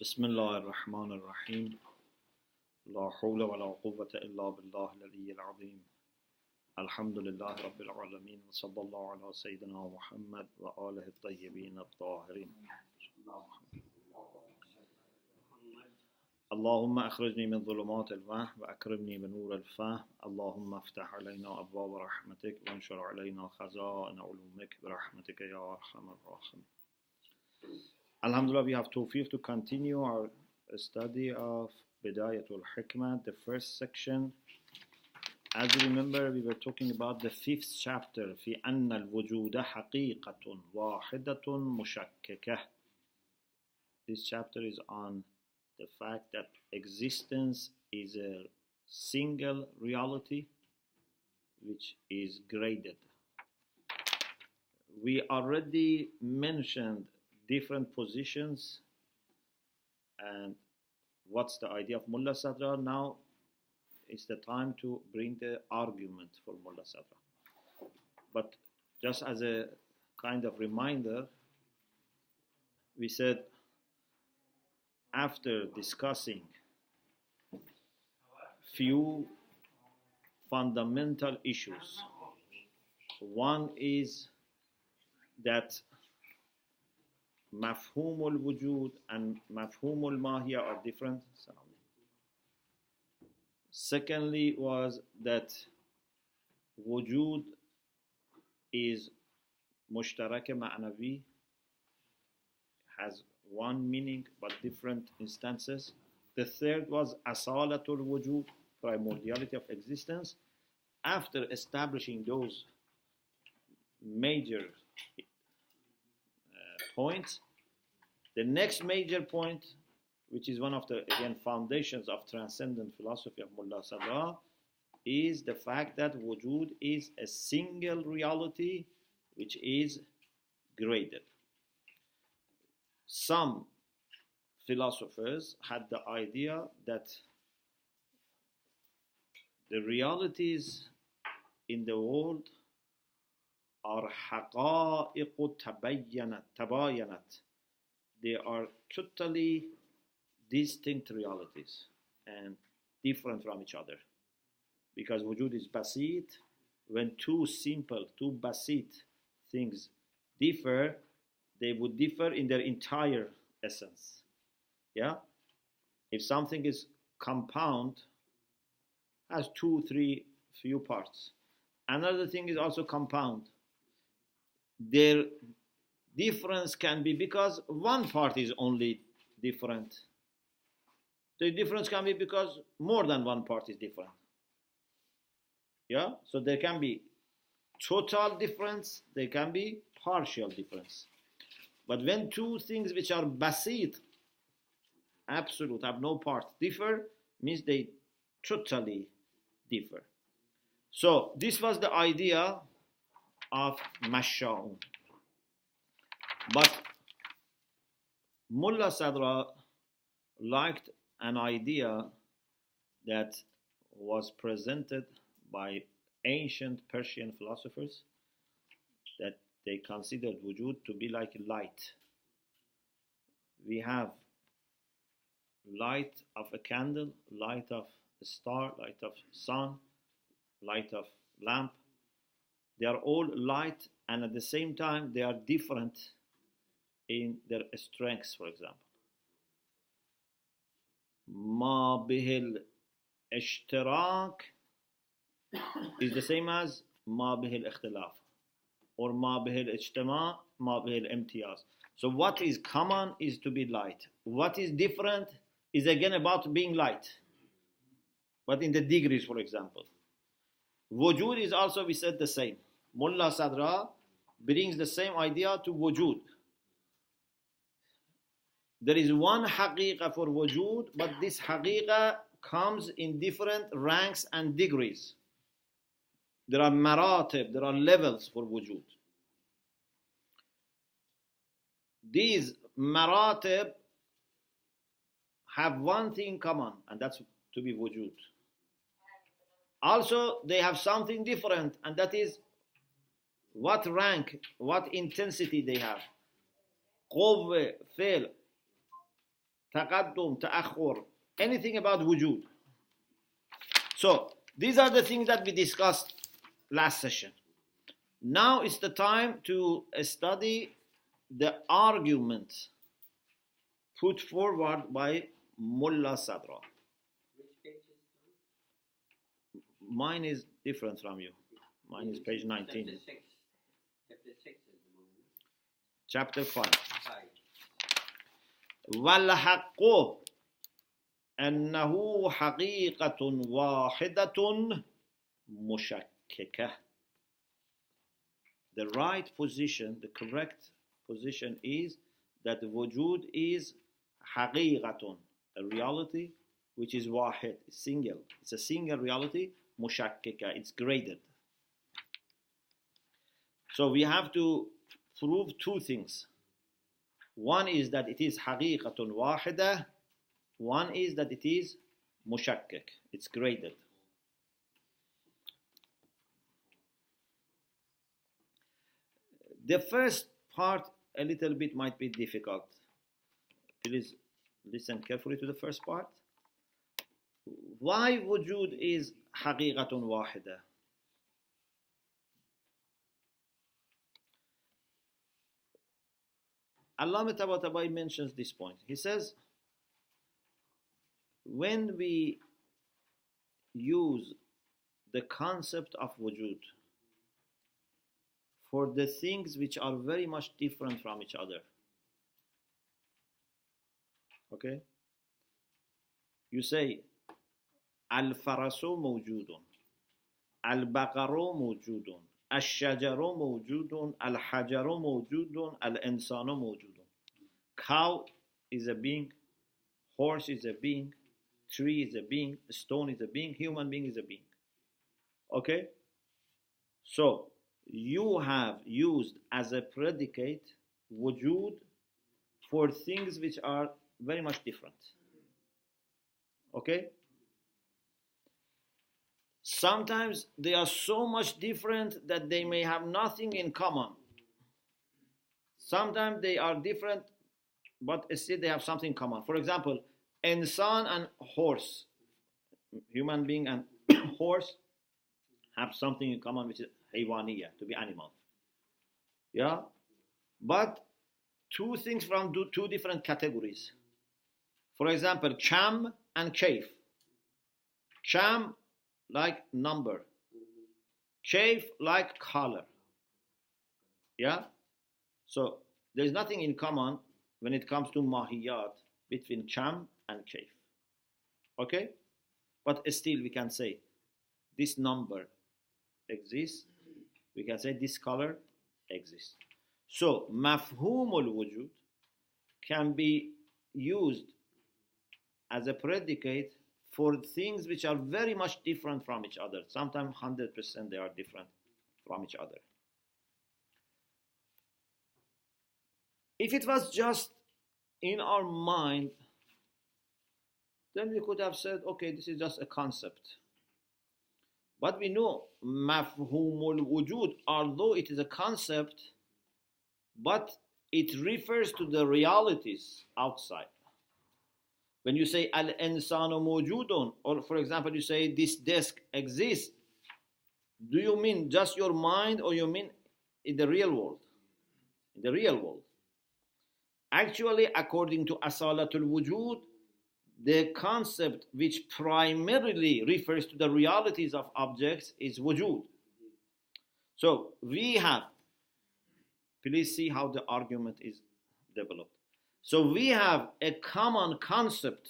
بسم الله الرحمن الرحيم لا حول ولا قوة إلا بالله العلي العظيم الحمد لله رب العالمين وصلى الله على سيدنا محمد وآله الطيبين الطاهرين اللهم أخرجني من ظلمات الوهم وأكرمني بنور الفهم اللهم افتح علينا أبواب رحمتك وانشر علينا خزائن علومك برحمتك يا أرحم الراحمين. Alhamdulillah, we have tawfiq to continue our study of Bidayat al-Hikmah, the first section. As you remember, we were talking about the fifth chapter, في أن الوجود حقيقة واحدة مشككة. This chapter is on the fact that existence is a single reality which is graded. We already mentioned different positions and what's the idea of Mullah Sadra. Now is the time to bring the argument for Mullah Sadra. But just as a kind of reminder, we said after discussing few fundamental issues, one is that مفهوم الوجود and مفهوم الماهية are different. Secondly was that وجود is مشترك معنوي, has one meaning but different instances. The third was أصالة الوجود, primordiality of existence. After establishing those major points, the next major point, which is one of the foundations of transcendent philosophy of Mullah Sadra, is the fact that wujud is a single reality which is graded. Some philosophers had the idea that the realities in the world are حقائق تباينت. They are totally distinct realities and different from each other. Because wujud is basit, when two basit things differ, they would differ in their entire essence. Yeah? If something is compound, has 2-3 few parts. Another thing is also compound. Their difference can be because one part is only different. The difference can be because more than one part is different. Yeah? So there can be total difference, there can be partial difference. But when two things which are basit, absolute, have no part, differ, means they totally differ. So this was the idea of Masha'un. But Mullah Sadra liked an idea that was presented by ancient Persian philosophers, that they considered wujud to be like light. We have light of a candle, light of a star, light of sun, light of lamp. They are all light, and at the same time they are different in their strengths. For example, ما به الاشتراك is the same as ما به الاختلاف, or ما به الاجتماع, ما به الامتياز. So what is common is to be light. What is different is again about being light, but in the degrees, for example. Wujud is also, we said, the same. Mullah Sadra brings the same idea to wujud. There is one haqiqah for wujud, but this haqiqah comes in different ranks and degrees. There are maratib, there are levels for wujud. These maratib have one thing common, and that's to be wujud. Also, they have something different, and that is what rank, what intensity they have. قوة, فعل, taqaddum, ta'akhur, anything about wujud. So these are the things that we discussed last session. Now it's the time to study the argument put forward by Mullah Sadra. Which page is it? Mine is different from you. Mine is page 19. Chapter 6. Chapter 6 is the one. Chapter 5. 5. وَالْحَقُّ أَنَّهُ حَقِيقَةٌ وَاحِدَةٌ مُشَكِّكَةٌ. The right position, the correct position is that wujud is حقيقة, a reality which is wahid, single. It's a single reality, mushakkika, it's graded. So we have to prove two things. One is that it is حقيقة واحدة. One is that it is mushakkik, it's graded. The first part a little bit might be difficult. Please listen carefully to the first part. Why wujud is حقيقة واحدة? Allama Tabatabai mentions this point. He says, when we use the concept of wujud for the things which are very much different from each other, okay? You say, al-farasu mawjudun, al-baqaru mawjudun, al-shajaru mawjudun, al-hajaru mawjudun, al-insanu mawjudun. Cow is a being, horse is a being, tree is a being, stone is a being, human being is a being. Okay? So, you have used as a predicate wujud for things which are very much different. Okay? Sometimes they are so much different that they may have nothing in common. Sometimes they are different, but still they have something in common. For example, insan and horse, human being and horse have something in common, which is haywaniya, to be animal. Yeah? But two things from two different categories. For example, cham and kayf. Cham like number. Kayf like color. Yeah? So there is nothing in common when it comes to mahiyat between cham and kayf. Okay? But still we can say this number exists. We can say this color exists. So mafhumul wujud can be used as a predicate for things which are very much different from each other. Sometimes 100% they are different from each other. If it was just in our mind, then we could have said, okay, this is just a concept. But we know mafhumul wujud, although it is a concept, but it refers to the realities outside. When you say al-insanu mawjudun, or for example you say this desk exists, do you mean just your mind or you mean in the real world? In the real world. Actually, according to asalatul wujud, the concept which primarily refers to the realities of objects is wujud. So we have, please see how the argument is developed. So we have a common concept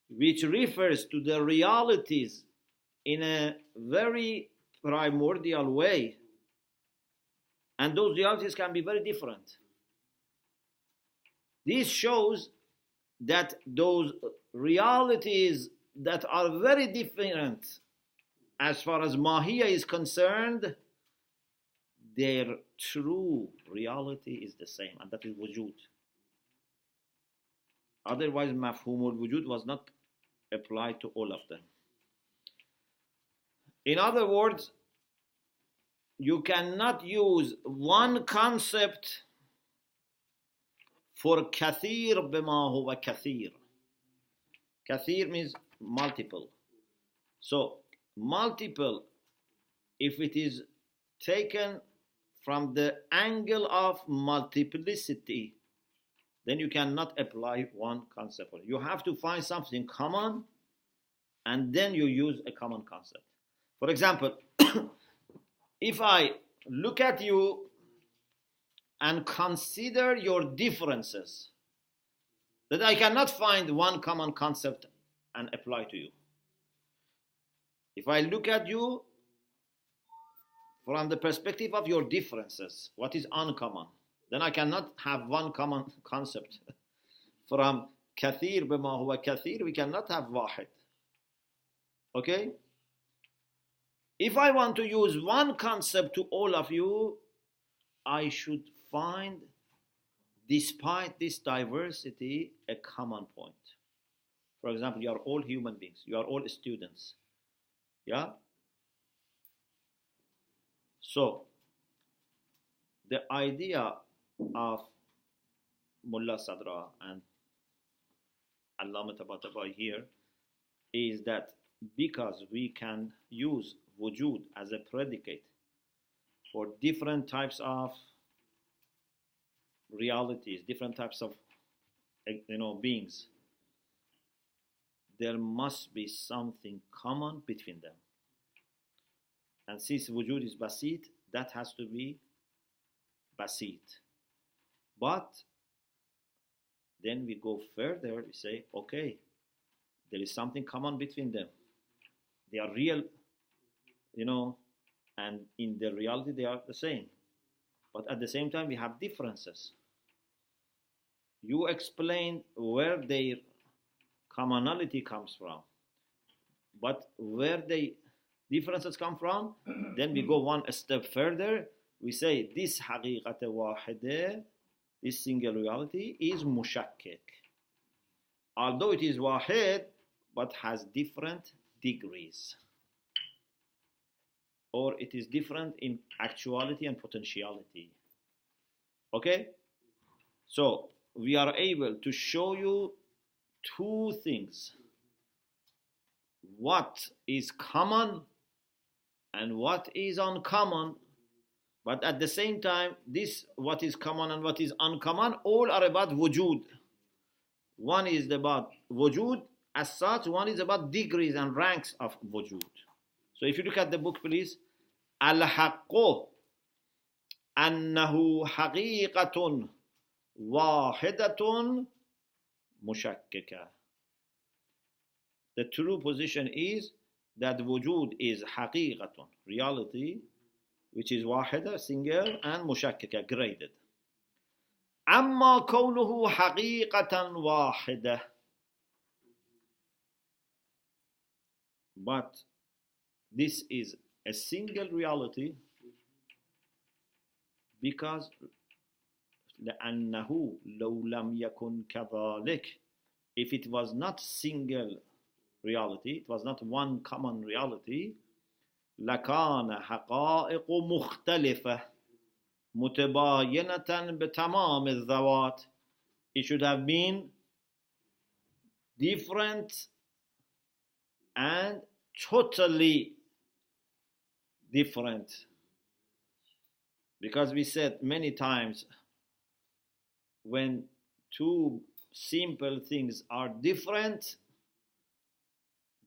which refers to the realities in a very primordial way, and those realities can be very different. This shows that those realities that are very different as far as Mahiyya is concerned, their true reality is the same, and that is wujud. Otherwise, mafhumul wujud was not applied to all of them. In other words, you cannot use one concept for kathir bima huwa kathir. Kathir means multiple. So multiple, if it is taken from the angle of multiplicity, then you cannot apply one concept. You have to find something common and then you use a common concept. For example, if I look at you and consider your differences, that I cannot find one common concept and apply to you. If I look at you from the perspective of your differences, what is uncommon, then I cannot have one common concept. From kathir bima huwa kathir, we cannot have wahid. Okay? If I want to use one concept to all of you, I should find, despite this diversity, a common point. For example, you are all human beings. You are all students. Yeah? So, the idea of Mullah Sadra and Allama Tabatabai here is that because we can use wujud as a predicate for different types of realities, different types of beings, there must be something common between them. And since wujud is basit, that has to be basit. But then we go further, we say, okay, there is something common between them. They are real, and in the reality they are the same. But at the same time, we have differences. You explain where their commonality comes from. But where the differences come from, then we go one step further. We say this haqiqat wahide, this single reality, is mushakkik. Although it is wahid, but has different degrees. Or it is different in actuality and potentiality. Okay? So, we are able to show you two things. What is common and what is uncommon. But at the same time, this, what is common and what is uncommon, all are about wujud. One is about wujud as such, one is about degrees and ranks of wujud. So if you look at the book, please. Al-Haqqu annahu haqiqatun wahidatun mushakkika. The true position is that wujud is haqiqatun, reality, which is wahida, single, and mushakkika, graded. Amma kawnuhu haqiqatan wahida. But this is a single reality because لأنه لو لم يكن كذلك, if it was not single reality, it was not one common reality, لكان حقائق مختلفة متباينة بتمام الذوات. It should have been different and totally different. Because we said many times, when two simple things are different,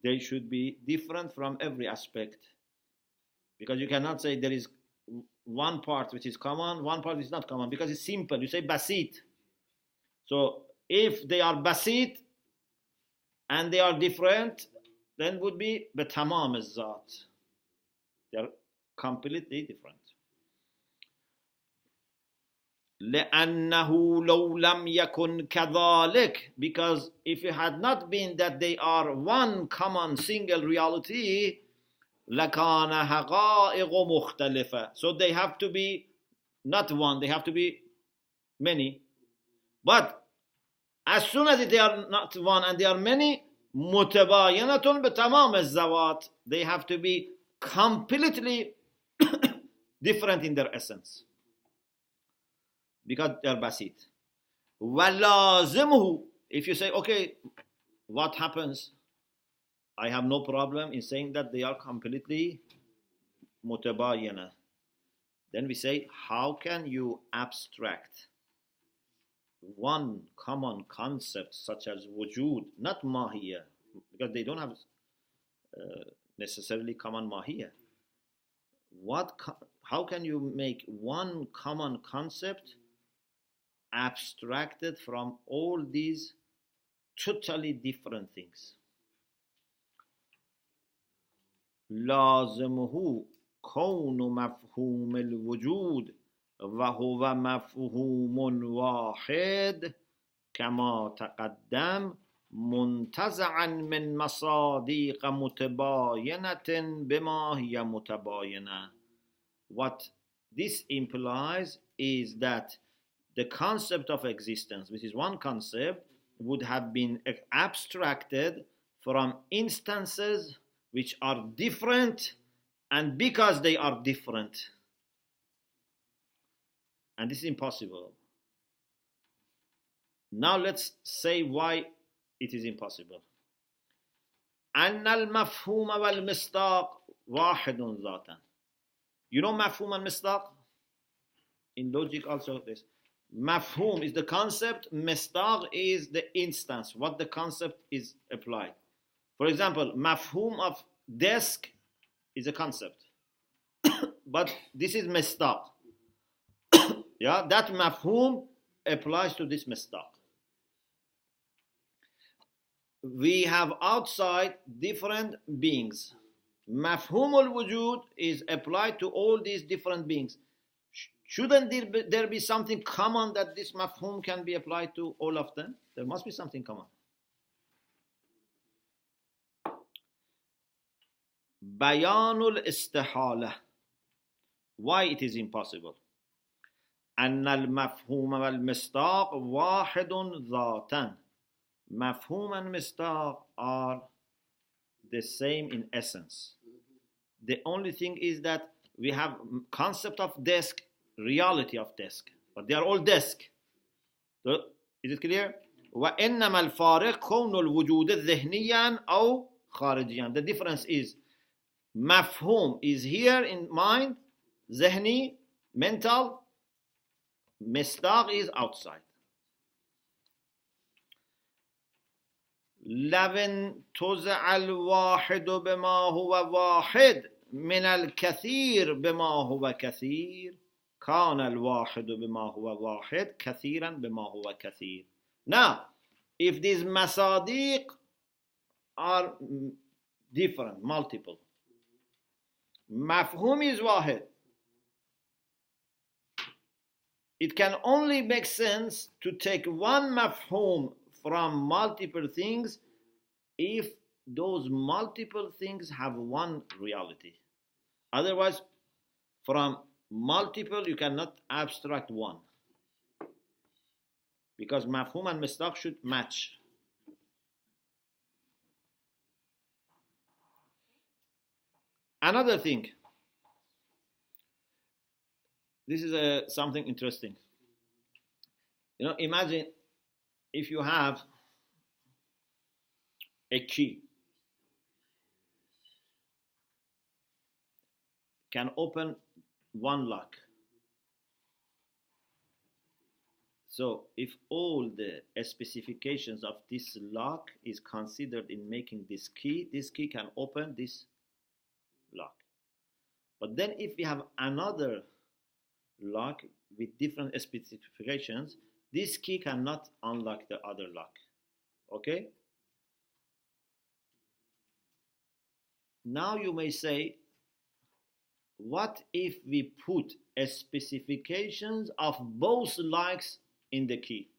they should be different from every aspect. Because you cannot say there is one part which is common, one part is not common, because it's simple. You say basit. So if they are basit and they are different, then would be betamam al-zat. They are completely different. لأنه لو لم يكن كذلك, because if it had not been that they are one common single reality, لكان حقائق مختلفة. So they have to be not one, they have to be many. But as soon as they are not one and they are many, متباينة بتمام الذوات, they have to be completely different in their essence, because they are basit. وَلَازِمُهُ. If you say, okay, what happens? I have no problem in saying that they are completely mutabayana. Then we say, how can you abstract one common concept such as wujud, not mahiyya, because they don't have necessarily common mahiyya. How can you make one common concept abstracted from all these totally different things? لازمه كون مفهوم الوجود وهو مفهوم واحد كما تقدم منتزعا من مصادیق متباینة بما هي متباینة. What this implies is that the concept of existence, which is one concept, would have been abstracted from instances which are different, and because they are different. And this is impossible. Now let's say why it is impossible. أن المفهوم والمصداق واحد ذاتا. You know mafhum and mistaq? In logic also this. Mafhum is the concept, mistaq is the instance, what the concept is applied. For example, mafhum of desk is a concept. But this is mistaq. Yeah, that mafhum applies to this mistaq. We have outside different beings. Mafhum al-wujud is applied to all these different beings. Shouldn't there be something common that this mafhum can be applied to all of them? There must be something common. Bayan al-istihala. Why it is impossible? أن المفهوم والمصداق واحد ذاتا. Mafhum and mistaq are the same in essence. The only thing is that we have concept of desk, reality of desk, but they are all desk. So, is it clear? وإنما الفارق كون الوجود ذهنيا أو خارجيا. The difference is mafhum is here in mind, ذهني, mental, mistaq is outside. لو انتزع الواحد بما هو واحد من الكثير بما هو كثير كان الواحد بما هو واحد كثيرا بما هو كثير. Now, if these masadiq are different, multiple, mafhum is wahid. It can only make sense to take one mafhum from multiple things if those multiple things have one reality. Otherwise, from multiple you cannot abstract one, because mafhum and mistaq should match. Another thing, this is something interesting. You know, imagine if you have a key, can open one lock. So if all the specifications of this lock is considered in making this key can open this lock. But then if we have another lock with different specifications, this key cannot unlock the other lock. Okay? Now you may say, what if we put specifications of both locks in the key?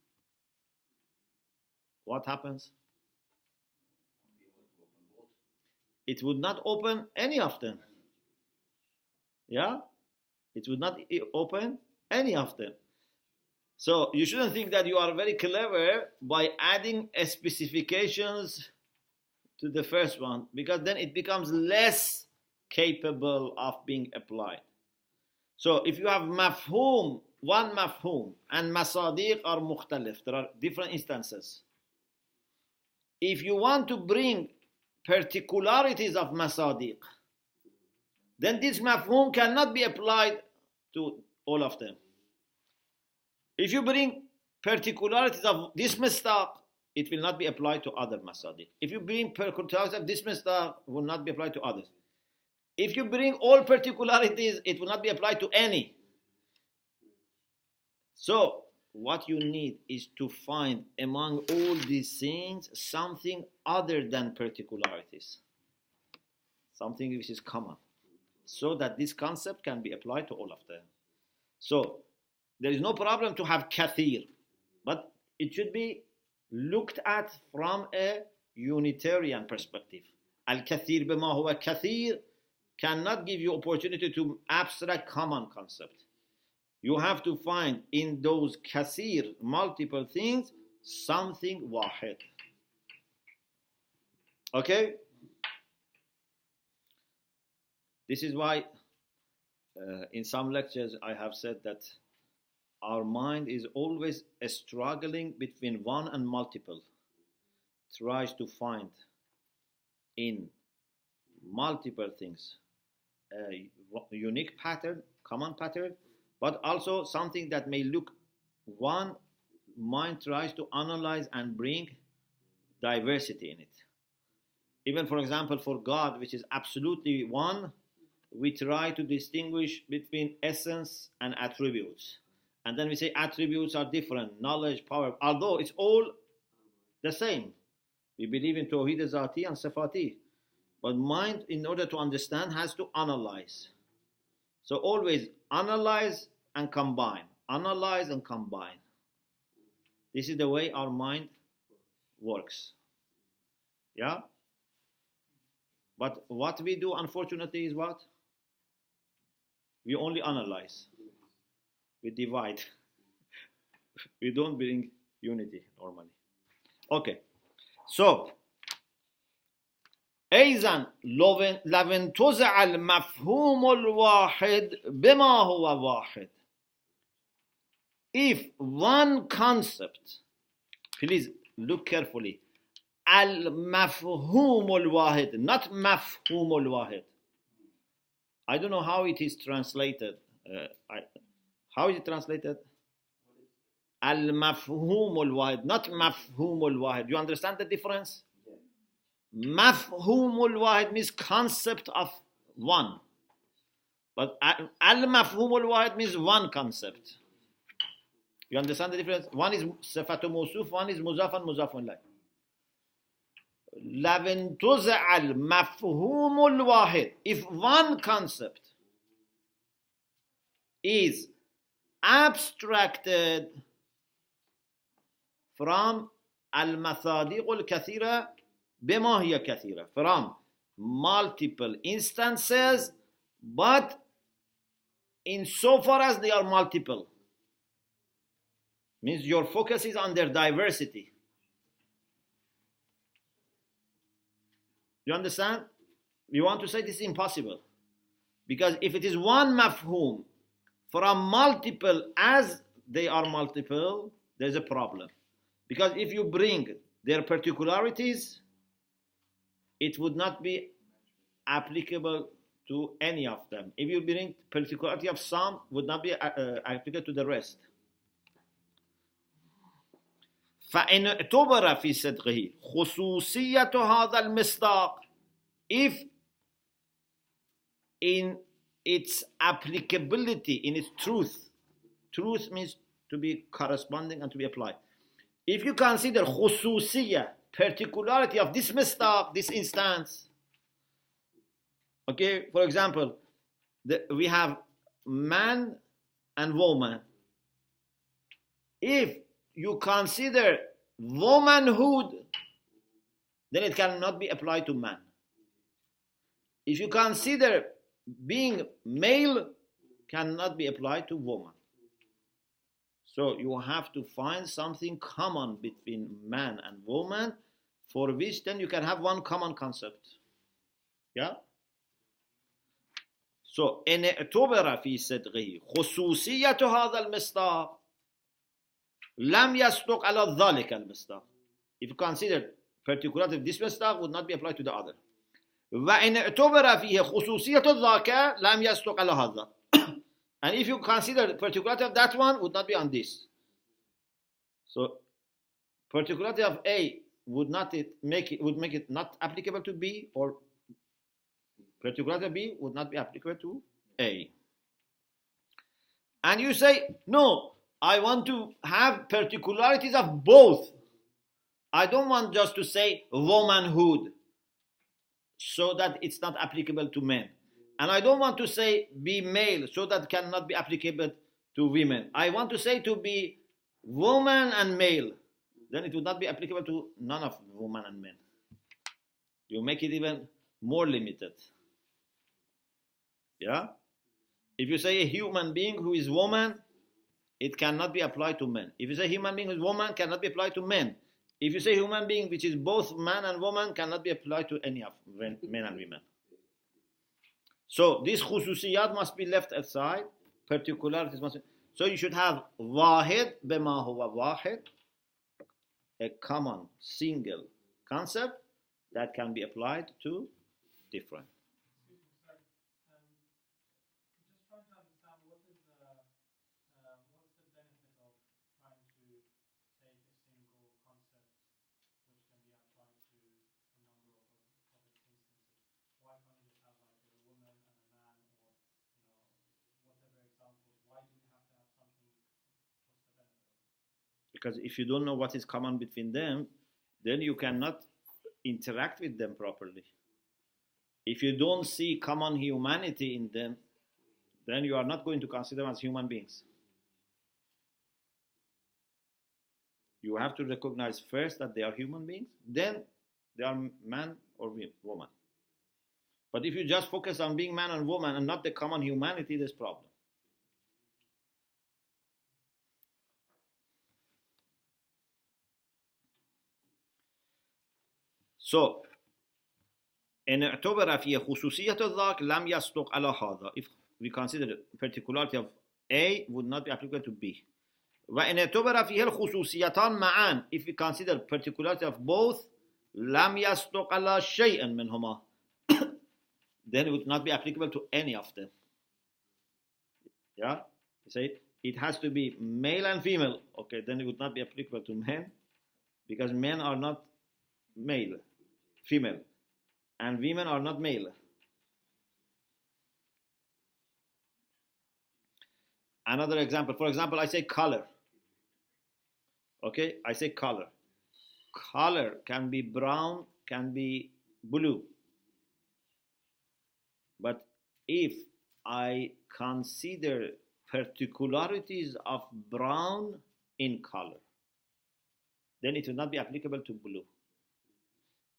What happens? It would not open any of them. Yeah? It would not open any of them. So you shouldn't think that you are very clever by adding specifications to the first one, because then it becomes less capable of being applied. So if you have mafhum one mafhum and masadiq are mukhtalif, there are different instances. If you want to bring particularities of masadiq, then this mafhum cannot be applied to all of them. If you bring particularities of this mistaq, it will not be applied to other masadiq. If you bring particularities of this mistaq, it will not be applied to others. If you bring all particularities, it will not be applied to any. So, what you need is to find among all these things something other than particularities, something which is common, so that this concept can be applied to all of them. So, there is no problem to have kathir, but it should be looked at from a Unitarian perspective. Al-kathir bima huwa kathir cannot give you opportunity to abstract common concept. You have to find in those kathir, multiple things, something wahid. Okay? This is why in some lectures I have said that our mind is always struggling between one and multiple, tries to find in multiple things a unique pattern, common pattern, but also something that may look one. Mind tries to analyze and bring diversity in it. Even, for example, for God, which is absolutely one, we try to distinguish between essence and attributes. And then we say attributes are different, knowledge, power, although it's all the same. We believe in Tawheed Zati and Sifati. But mind, in order to understand, has to analyze. So always analyze and combine. Analyze and combine. This is the way our mind works. Yeah? But what we do, unfortunately, is what? We only analyze. We divide. We don't bring unity normally. Okay. So, أيضا لو انتزع المفهوم الواحد بما هو واحد. If one concept, please look carefully, al-mafhum al-wahid, not mafhum al-wahid. I don't know how it is translated. How is it translated? Al-mafhum al-wahid, not mafhum al-wahid. You understand the difference? Mafhum al-wahid means concept of one. But al-mafhum al-wahid means one concept. You understand the difference? One is sifatu mawsuf, one is muzaf and muzafun ilayh. لَوْ انْتُزِعَ الْمَفْهُومُ الْوَاحِدِ. If one concept is abstracted from al-mathadiq al-kathira bima hiya kathira, from multiple instances, but insofar as they are multiple, means your focus is on their diversity. You understand? We want to say this is impossible. Because if it is one mafhum from multiple as they are multiple, there's a problem. Because if you bring their particularities, it would not be applicable to any of them. If you bring particularity of some, would not be applicable to the rest. فإن اعتبر في صدقه خصوصية هذا المصداق, if in its applicability, in its truth means to be corresponding and to be applied. If you consider خصوصية, particularity of this misdaq, this instance, okay, for example, we have man and woman. If you consider womanhood, then it cannot be applied to man. If you consider being male, cannot be applied to woman. So you have to find something common between man and woman, for which then you can have one common concept. Yeah? So إن اعتبر في صدقه خصوصية هذا المصداق لم يصدق على ذلك المصداق. If you consider particularity of this misdaq would not be applied to the other. وإن اعتبر فيه خصوصية ذاك لم يصدق على هذا. And if you consider the particularity of that one would not be on this. So particularity of A would make it not applicable to B, or particularity of B would not be applicable to A. And you say, no, I want to have particularities of both. I don't want just to say womanhood, so that it's not applicable to men. And I don't want to say be male, so that cannot be applicable to women. I want to say to be woman and male. Then it would not be applicable to none of woman and men. You make it even more limited. Yeah? If you say a human being who is woman, it cannot be applied to men. If you say human being who is woman, cannot be applied to men. If you say human being which is both man and woman, cannot be applied to any of men and women. So these khususiyat must be left aside. Particularities must be. So you should have wahid bima huwa wahid, a common single concept that can be applied to different. Just trying to understand what's the benefit of trying to take a single concept which can be applied to a number of its instances. Why can't you just have like a woman and a man, or whatever examples? Why do we have to have something? What's the benefit of it? Because if you don't know what is common between them, then you cannot interact with them properly. If you don't see common humanity in them, then you are not going to consider them as human beings. You have to recognize first that they are human beings, then they are man or woman. But if you just focus on being man and woman and not the common humanity, there's a problem. So, إن اعتبر فيه خصوصية الذاك لم يصدق على هذا. If we consider the particularity of A would not be applicable to B. وإن اعتبر فيه الخصوصيتان معا. If we consider particularity of both لم يصدق على شيء منهما. Then it would not be applicable to any of them. Yeah? You say it has to be male and female. Okay, then it would not be applicable to men, because men are not female, and women are not male. Another example, for example, I say color. Okay, I say color. Color can be brown, can be blue. But if I consider particularities of brown in color, then it will not be applicable to blue.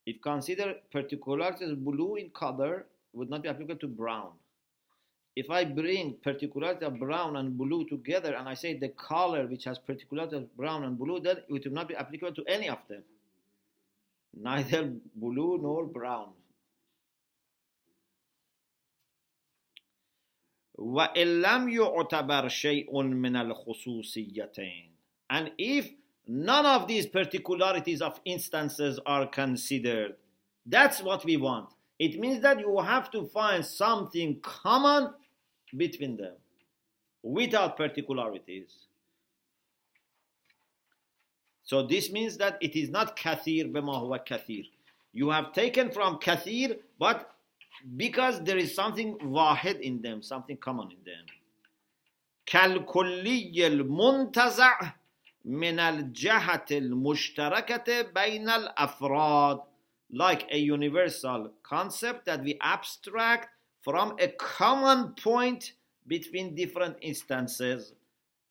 If consider particularities of blue in color, would not be applicable to brown. If I bring particularities of brown and blue together and I say the color which has particularities of brown and blue, then it will not be applicable to any of them. Neither blue nor brown. وَإِن لَمْ يُعْتَبَرْ شَيْءٌ مِنَ الْخُصُوصِيَّتَيْنِ. And if none of these particularities of instances are considered, that's what we want. It means that you have to find something common between them without particularities. So this means that it is not kathir bima huwa kathir. You have taken from kathir, but because there is something wahid in them, something common in them. كالكلي المنتزع من الجهة المشتركة بين الأفراد. Like a universal concept that we abstract from a common point between different instances.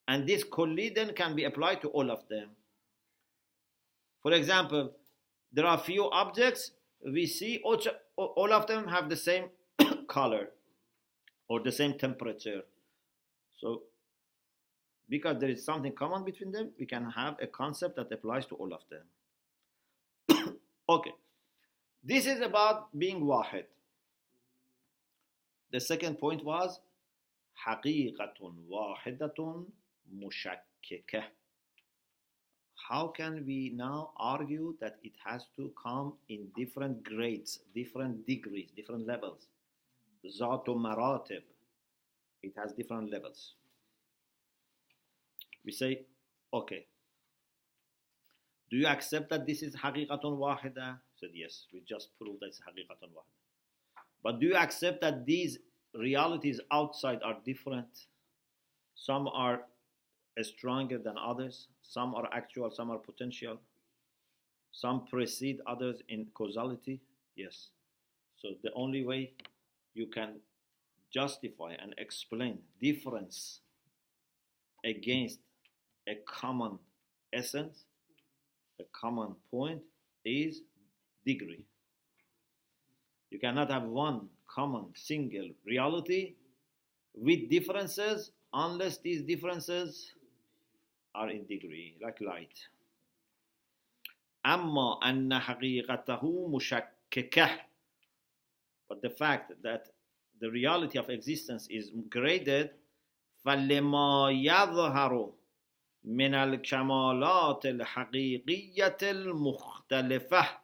And this kulli then can be applied to all of them. For example, there are few objects we see, all of them have the same color or the same temperature. So, because there is something common between them, we can have a concept that applies to all of them. Okay. This is about being wahid. The second point was حقيقة واحدة مشككة. How can we now argue that it has to come in different grades, different degrees, different levels? ذات مراتب. It has different levels. We say, okay, do you accept that this is حقيقة واحدة? Said yes, we just proved that it's حقيقة واحدة. But do you accept that these realities outside are different? Some are stronger than others. Some are actual, some are potential. Some precede others in causality. Yes. So the only way you can justify and explain difference against a common essence, a common point, is degree. You cannot have one common single reality with differences unless these differences are in degree, like light. أما أن حقيقته مشككة. But the fact that the reality of existence is graded, فلما يظهر من الكمالات الحقيقية المختلفة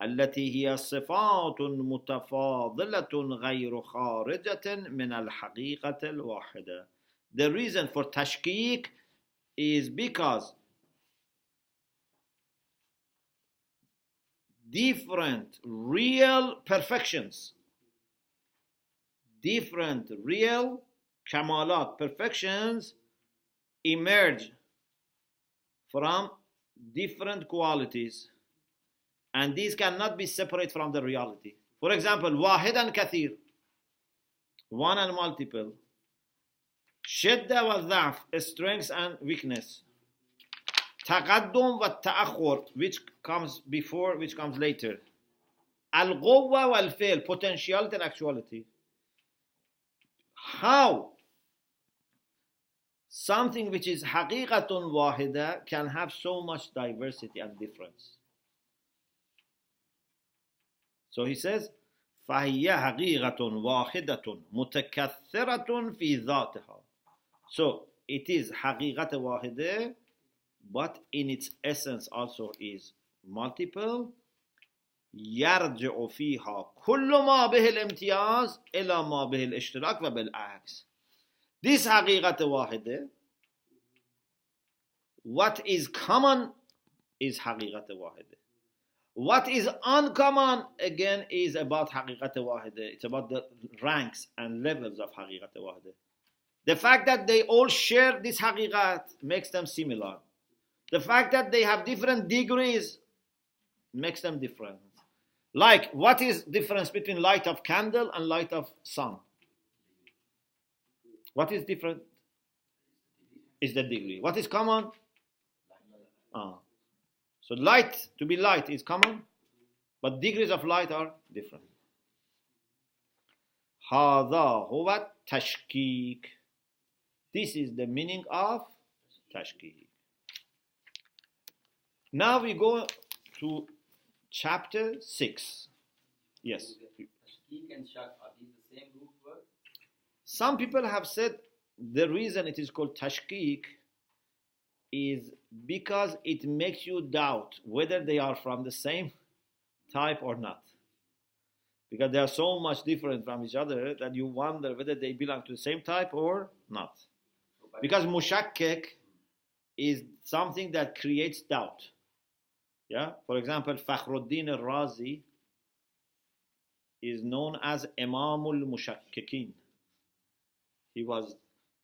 التي هي صفات متفاضلة غير خارجة من الحقيقة الواحدة. The reason for tashkik is because different real perfections, different real kamalat, perfections, emerge from different qualities, and these cannot be separate from the reality. For example, wahid and kathir, one and multiple, shidda wa dha'f, strength and weakness, taqaddum wa ta'akhur, which comes before, which comes later, al-quwwa wal-fi'l, potentiality and actuality. How something which is haqiqatun wahida can have so much diversity and difference? So he says, فَهِيَ حَقِيقَةٌ وَاحِدَةٌ مُتَكَثِّرَةٌ فِي ذَاتِهَا. So it is حقيقة واحدة, but in its essence also is multiple. يرجع فيها كل ما به الامتياز إلى ما به الاشتراك وبالعكس. This حقيقة واحدة, what is common is حقيقة واحدة. What is uncommon again is about حقيقة واحدة. It's about the ranks and levels of حقيقة واحدة. The fact that they all share this حقيقة makes them similar. The fact that they have different degrees makes them different. Like, what is difference between light of candle and light of sun? What is different? Is the degree. What is common? So light, to be light, is common, but degrees of light are different. هذا هو التشكيك. This is the meaning of tashkik. Now we go to chapter 6. Yes. Tashkik and shak, are these the same root word? Some people have said the reason it is called tashkik is because it makes you doubt whether they are from the same type or not. Because they are so much different from each other that you wonder whether they belong to the same type or not. Because mushakkik is something that creates doubt. Yeah? For example, Fakhruddin al-Razi is known as Imamul Mushakkikin. He was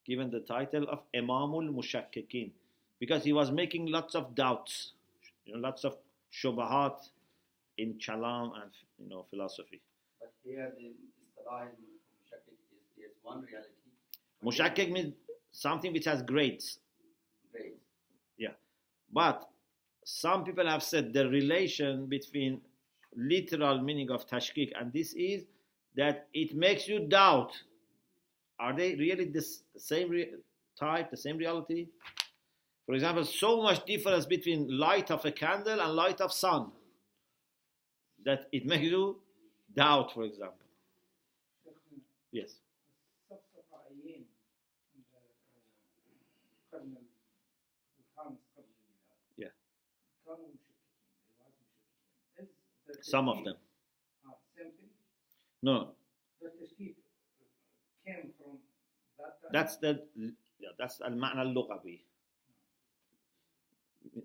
given the title of Imamul Mushakkikin because he was making lots of doubts, lots of shubahat in kalam and philosophy. But here the istilah in mushakkik is there's one reality. Mushakkik means something which has grades. Great. Yeah. But some people have said the relation between literal meaning of tashkik and this is that it makes you doubt. Are they really the same type, the same reality? For example, so much difference between light of a candle and light of sun that it makes you doubt, for example. Yes. الصفصفائيين عند القرن الخامس قبل الميلاد Yeah. كانوا مشككين. They was مشككين. Is the Some of them. same thing? No. The تشكيك came from that time? That's المعنى اللغوي.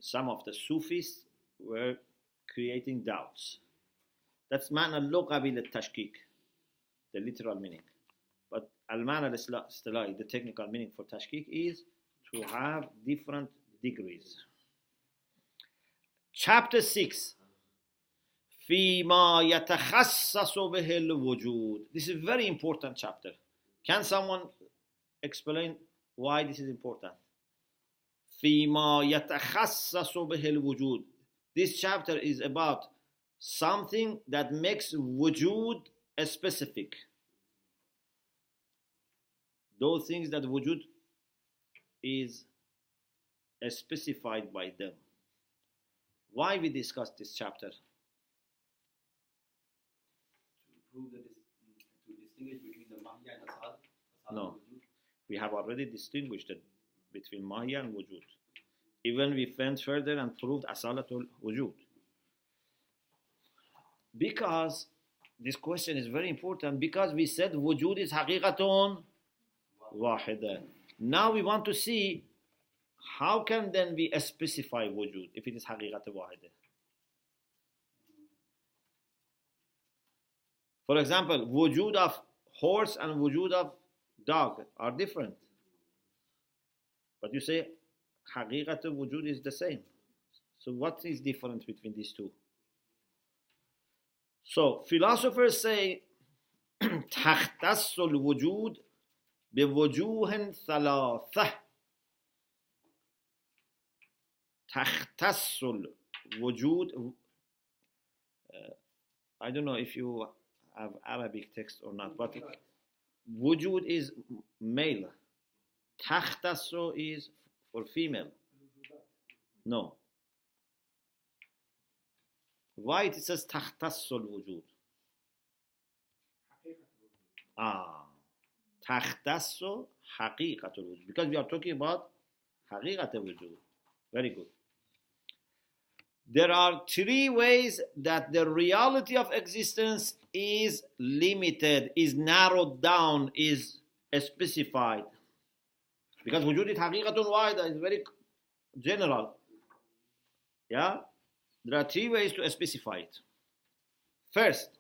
Some of the Sufis were creating doubts. That's معنى اللغوي للتشكيك, the literal meaning. But المعنى الاصطلاحي, the technical meaning for tashkik is to have different degrees. Chapter 6. فيما يتخصص به الوجود. This is a very important chapter. Can someone explain why this is important? فيما يتخصص به الوجود. This chapter is about something that makes wujud specific. Those things that wujud is specified by them. Why we discuss this chapter? To distinguish between the Mahya and Asal. No. We have already distinguished it between Mahya and wujud. Even we went further and proved asalatul wujud. Because this question is very important, because we said wujud is haqiqatun wahida. Now we want to see how can then we specify wujud if it is haqiqatun wahida. For example, wujud of horse and wujud of dog are different. But you say haqiqatun wujud is the same. So what is different between these two? So philosophers say تختص الوجود بوجوه ثلاثة. تختص الوجود. I don't know if you have Arabic text or not, but wujud is male. تختص is for female. No. Why it says تختص الوجود? تختص حقيقة الوجود. Because we are talking about حقيقة الوجود. Very good. There are three ways that the reality of existence is limited, is narrowed down, is specified. Because wujud is حقيقة واحدة, is very general. Yeah? There are three ways to specify it. First,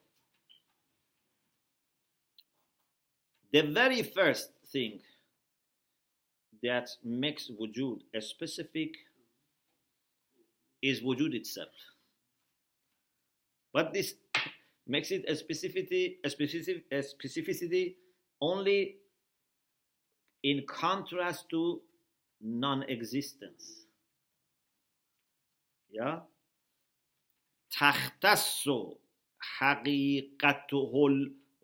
the very first thing that makes wujud a specific is wujud itself. But this makes it a specificity only in contrast to non-existence. Yeah? تختص حقيقته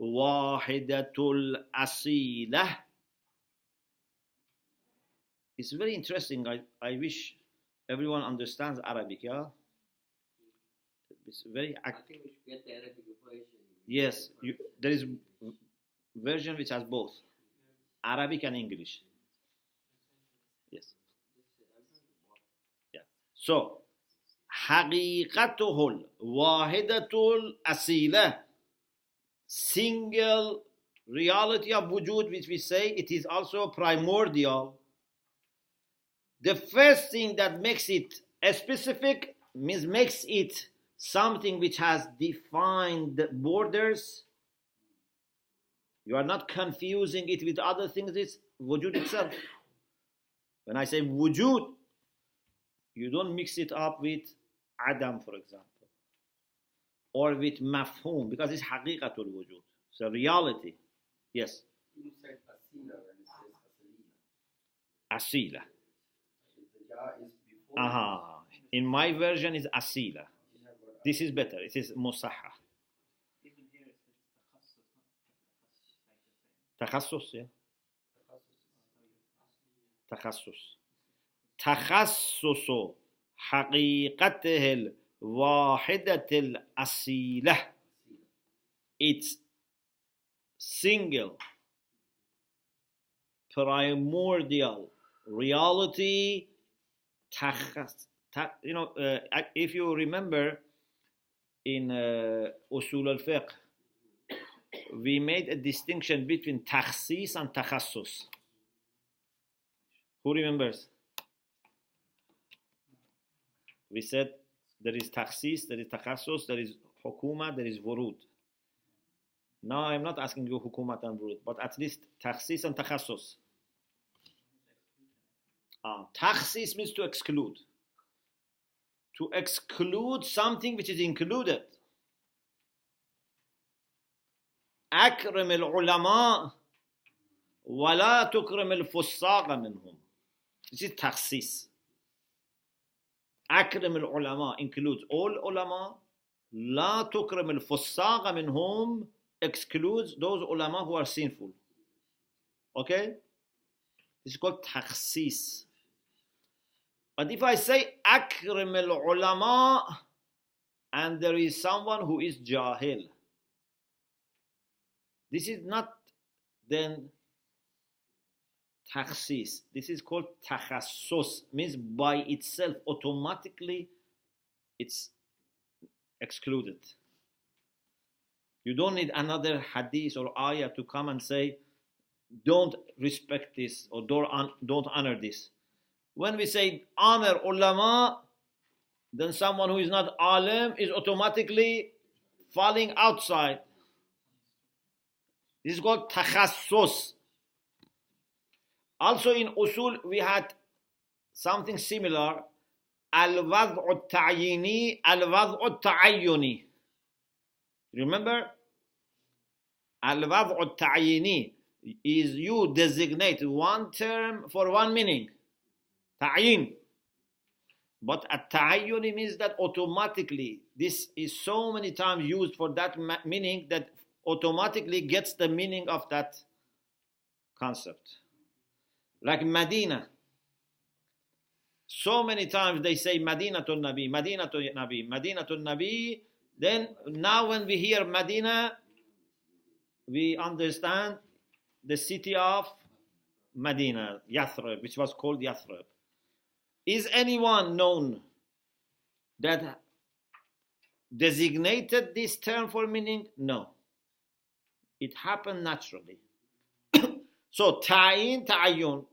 الواحدة الأصيلة. It's very interesting. I wish everyone understands Arabic, yeah? It's very... I think we should get the Arabic version. Yes, there is version which has both Arabic and English. Yes. Yeah. So, حقيقته الواحدة الأصيلة, single reality of wujud, which we say it is also primordial. The first thing that makes it a specific means makes it something which has defined borders. You are not confusing it with other things. It's wujud itself. When I say wujud, you don't mix it up with Adam, for example, or with mafhum, because it's haqiqatul wujud. So reality. Yes. You said Asila when it says Asila. Asila. The Ya is before. In my version is asila. This is better. It is musahha. Even here it says takhassus, not تخصص, yeah. تخصص حقيقته الواحدة الأصيلة. Its single primordial reality. If you remember in Usul al-Fiqh, we made a distinction between takhsis and takhassus. Who remembers? We said there is takhsis, there is takhassus, there is hukuma, there is wurud. Now I'm not asking you hukumat and wurud, but at least takhsis and takhassus. Takhsis means to exclude. To exclude something which is included. أكرم العلماء ولا تكرم الفساق منهم. This is takhsis. أكرم العلماء includes all ulama. لا تكرم الفساق منهم excludes those ulama who are sinful. Okay? This is called takhsis. But if I say أكرم العلماء and there is someone who is jahil, this is not then takhsis. This is called takhassus. Means by itself, automatically, it's excluded. You don't need another hadith or ayah to come and say, don't respect this or don't honor this. When we say honor ulama, then someone who is not alim is automatically falling outside. This is called takhassus. Also in usul we had something similar. Al-wad'u al-ta'yini, al-wad'u al-ta'ayyuni. Remember? Al-wad'u al-ta'yini is you designate one term for one meaning. Ta'yin. But at-ta'ayyuni means that automatically, this is so many times used for that meaning that automatically gets the meaning of that concept. Like Medina. So many times they say Madinatul Nabi, Madinatul Nabi, Madinatul Nabi. Then now when we hear Medina, we understand the city of Medina, Yathrib, which was called Yathrib. Is anyone known that designated this term for meaning? No. It happened naturally. So, ta'yin, ta'ayyun.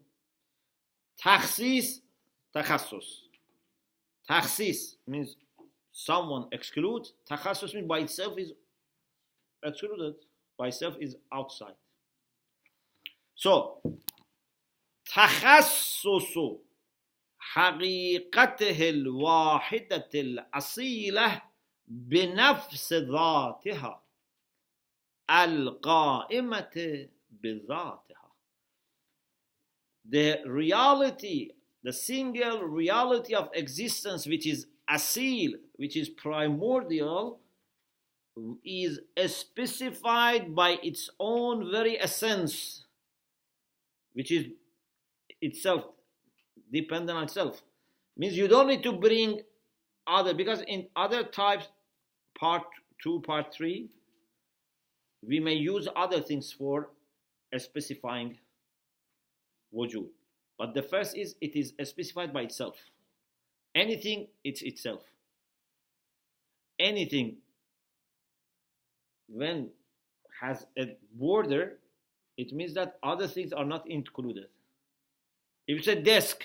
Takhsis, takhassus. Takhsis means someone excludes. Takhassus means by itself is excluded. By itself is outside. So, takhassusu حقيقته الواحدة الأصيلة بنفس ذاتها القائمة بذاتها. The reality, the single reality of existence which is asil, which is primordial, is specified by its own very essence, which is itself dependent on itself. Means you don't need to bring other, because in other types, part 2, part 3, we may use other things for specifying wujud. But the first is, it is specified by itself. Anything, it's itself. Anything, when has a border, it means that other things are not included. If it's a desk,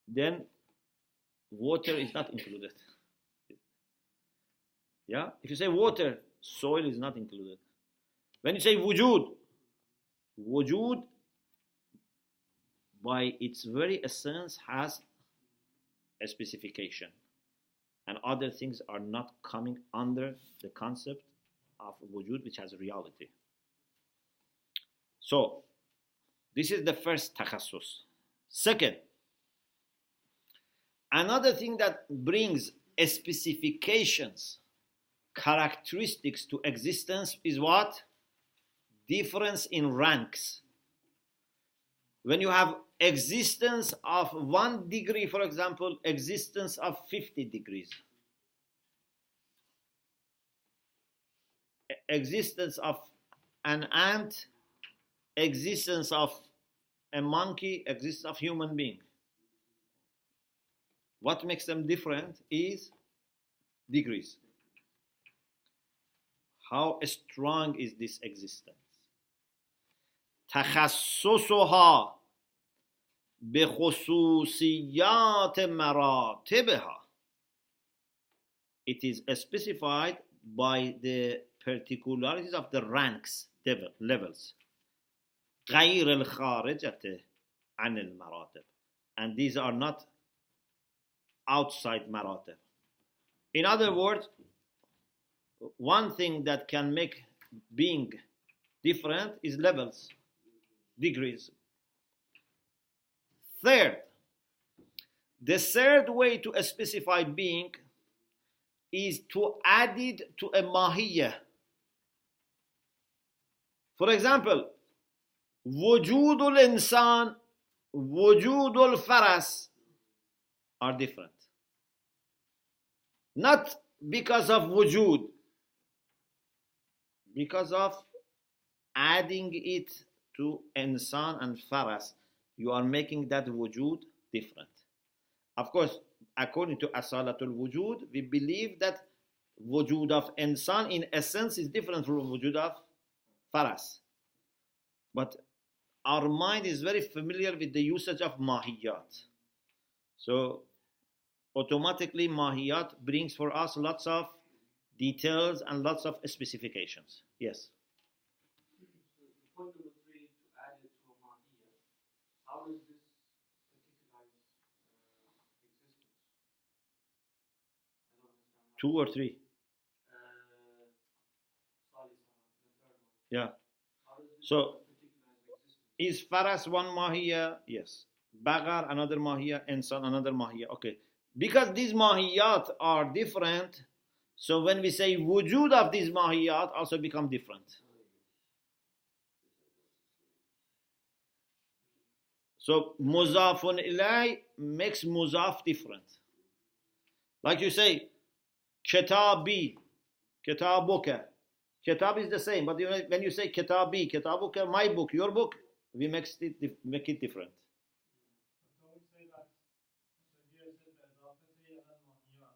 then water is not included. Yeah? If you say water, soil is not included. When you say wujud, wujud by its very essence has a specification. And other things are not coming under the concept of wujud, which has a reality. So, this is the first takhassus. Second, another thing that brings specifications, characteristics to existence is what? Difference in ranks. When you have existence of 1 degree, for example, existence of 50 degrees. Existence of an ant existence of a monkey, existence of human being. What makes them different is degrees. How strong is this existence? تخصصها بخصوصيات مراتبها. It is specified by the particularities of the ranks, levels. غير الخارجة عن المراتب. And these are not outside maratib. In other words, one thing that can make being different is levels, degrees. Third, the third way to specify being is to add it to a mahiyya. For example, وجود الإنسان, وجود الفرس are different. Not because of wujud, because of adding it to insan and faras, you are making that wujud different. Of course, according to asalatul wujud, we believe that wujud of insan in essence is different from wujud of faras. But our mind is very familiar with the usage of mahiyat. So automatically mahiyat brings for us lots of details and lots of specifications. Yes. Point number 3, to add it to a mahiyya. How does this particularize existence? I don't understand. 2 or 3? Sorry, the third one. Yeah. How does this So, particularize existence? is faras one mahiyya? Yes. Bagar another mahiyya, insan another mahiyya. Okay. Because these mahiyat are different, so when we say wujud of these mahiyat also become different. So muzafun ilay makes muzaf different. Like you say, kitabi, kitabuka. Kitab is the same, but when you say kitabi, kitabuka, my book, your book, we make it different. So we say that, so here it says that al-Fatiha al-Mahiyat.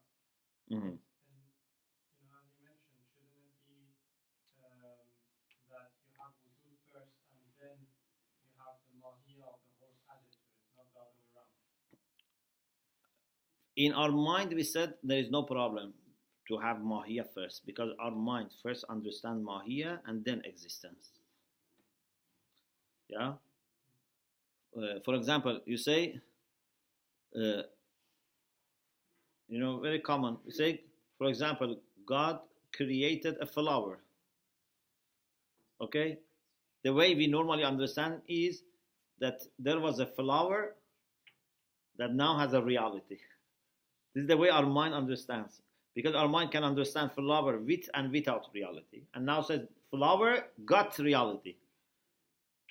Mm-hmm. And, as you mentioned, shouldn't it be that you have wujud first and then you have the mahiyya of the horse added to it, not the other way around? In our mind, we said there is no problem to have mahiyya first, because our mind first understands mahiyya and then existence. Yeah. For example, you say, very common. You say, for example, God created a flower. Okay? The way we normally understand is that there was a flower that now has a reality. This is the way our mind understands. Because our mind can understand flower with and without reality. And now says flower got reality.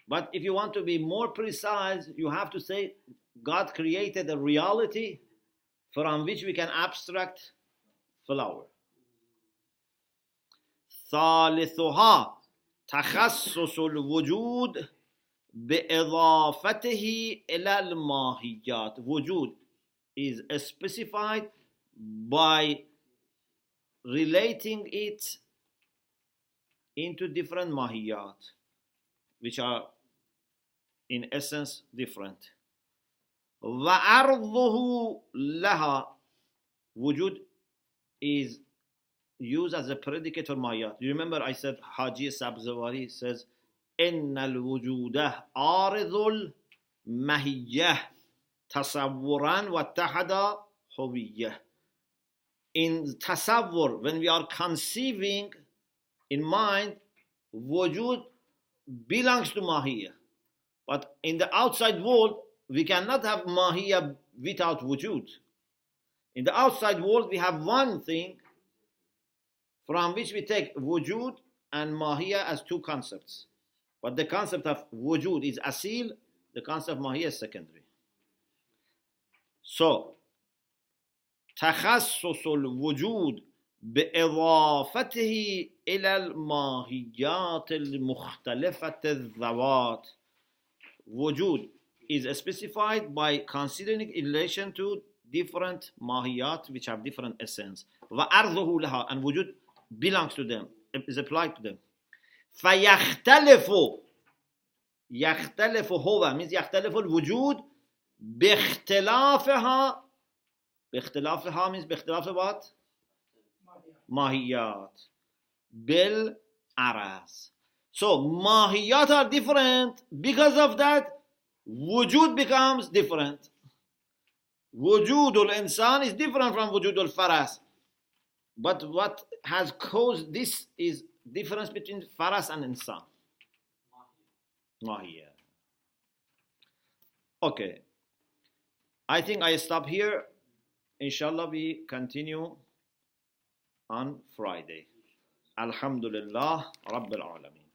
But if you want to be more precise, you have to say God created a reality from which we can abstract flower. ثالثها تخصص الوجود بإضافته إلى الماهيات. Wujud is specified by relating it into different mahiyat, which are in essence different. وَعَرْضُهُ لَهَا. Wujud is used as a predicate for mahiyat. You remember I said Haji Sabzawari says إِنَّ الْوُجُودَ عَارِضُ الْمَهِيَّةِ تَصَوُّرًا وَاتَّحَدَ هُوِيَّةً. In tasawwur, when we are conceiving in mind, wujud belongs to mahiyya. But in the outside world, we cannot have mahiyya without wujud. In the outside world, we have one thing from which we take wujud and mahiyya as two concepts. But the concept of wujud is asil, the concept of mahiyya is secondary. So, تخصص الوجود بإضافته إلى الماهيات المختلفة الذوات. وجود is specified by considering in relation to different mahiyat which have different essence. وعرضه لها, and wujud belongs to them, is applied to them. فيختلف, يختلف هو means يختلف الوجود باختلافها, باختلافها means باختلاف what? Mahiyat. بالعرض. So mahiyat are different, because of that wujud becomes different. Wujud al-insan is different from wujud al-faras. But what has caused this is difference between faras and insan. Mahiyat. Okay. I think I stop here. Inshallah we continue on Friday. Alhamdulillah Rabbil Alameen.